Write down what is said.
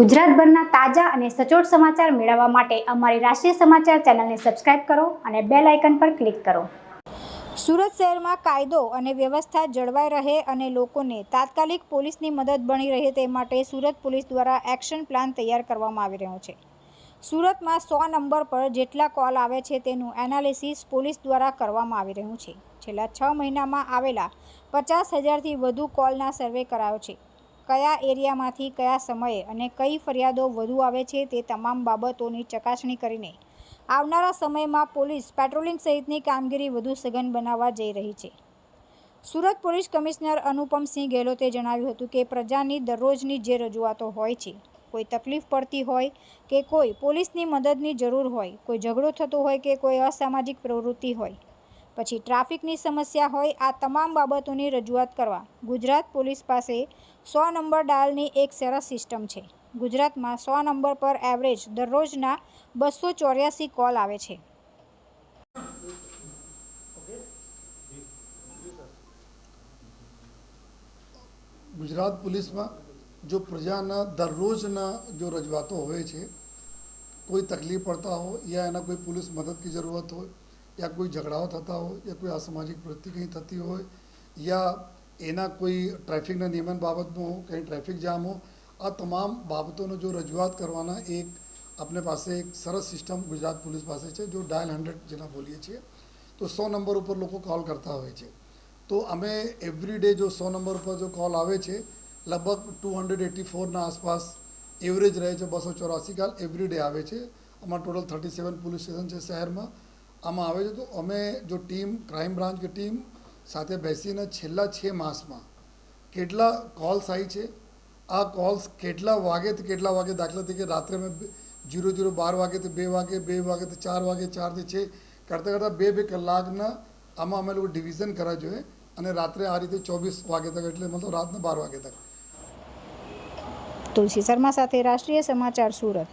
ગુજરાતભરના તાજા અને સચોટ સમાચાર મેળવવા માટે અમારી રાષ્ટ્રીય સમાચાર ચેનલને સબસ્ક્રાઇબ કરો અને બેલ આઇકન પર ક્લિક કરો। સુરત શહેરમાં કાયદો અને વ્યવસ્થા જળવાઈ રહે અને લોકોને તાત્કાલિક પોલીસની મદદ મળી રહે તે માટે સુરત પોલીસ દ્વારા એક્શન પ્લાન તૈયાર કરવામાં આવી રહ્યો છે। સુરતમાં 100 નંબર પર જેટલા કોલ આવે છે તેનું એનાલિસિસ પોલીસ દ્વારા કરવામાં આવી રહ્યું છે। છેલ્લા 6 મહિનામાં આવેલા 50,000થી વધુ કોલના સર્વે કરાયો છે। કયા એરિયામાંથી કયા સમયે અને કઈ ફરિયાદો વધુ આવે છે તે તમામ બાબતોની ચકાસણી કરીને આવનારા સમયમાં પોલીસ પેટ્રોલિંગ સહિતની કામગીરી વધુ સઘન બનાવવા જઈ રહી છે। સુરત પોલીસ કમિશનર અનુપમસિંહ ગેહલોતે જણાવ્યું હતું કે પ્રજાની દરરોજની જે રજૂઆતો હોય છે, કોઈ તકલીફ પડતી હોય કે કોઈ પોલીસની મદદની જરૂર હોય, કોઈ ઝઘડો થતો હોય કે કોઈ અસામાજિક પ્રવૃત્તિ હોય, પછી ટ્રાફિકની સમસ્યા હોય, આ તમામ બાબતોની રજૂઆત કરવા ગુજરાત પોલીસ પાસે 100 નંબર ડાયલની એક સરસ સિસ્ટમ છે। ગુજરાતમાં 100 નંબર પર એવરેજ દરરોજના 284 કોલ આવે છે। ગુજરાત પોલીસમાં જો પ્રજાના દરરોજના જો રજૂઆતો હોય છે, કોઈ તકલીફ પડતા હોય યા એના કોઈ પોલીસ મદદની જરૂરત હોય યા કોઈ ઝઘડાઓ થતા હોય યા કોઈ અસામાજિક પ્રવૃત્તિ કંઈ થતી હોય યા એના કોઈ ટ્રાફિકના નિયમન બાબતમાં કંઈ ટ્રાફિક જામ હો, આ તમામ બાબતોનો જો રજૂઆત કરવાના એક આપણે પાસે એક સરસ સિસ્ટમ ગુજરાત પોલીસ પાસે છે, જો ડાયલ 100 જેના બોલીએ છીએ તો 100 નંબર ઉપર લોકો કોલ કરતા હોય છે। તો અમે એવરી ડે જો 100 નંબર ઉપર જો કોલ આવે છે લગભગ 284ના આસપાસ એવરેજ રહે છે। 284 કોલ એવરી ડે આવે છે। અમારા ટોટલ 37 પોલીસ સ્ટેશન છે શહેરમાં, આમાં આવે છે। તો અમે જો ટીમ ક્રાઇમ બ્રાન્ચ કે ટીમ સાથે બેસીને છેલ્લા 6 માસમાં કેટલા કોલ્સ આવી છે, આ કોલ્સ કેટલા વાગેથી કેટલા વાગે, દાખલા તરીકે રાત્રે મેં 00:12 વાગેથી 2 વાગે, 2 વાગેથી 4 વાગે, 4થી 6 કરતાં કરતાં 2 કલાકના આમાં અમે લોકો ડિવિઝન કરવા જોઈએ અને રાત્રે આ રીતે 24 વાગે તક, એટલે મતલબ રાતના 12 વાગે તક। તુલસી શર્મા સાથે રાષ્ટ્રીય સમાચાર સુરત।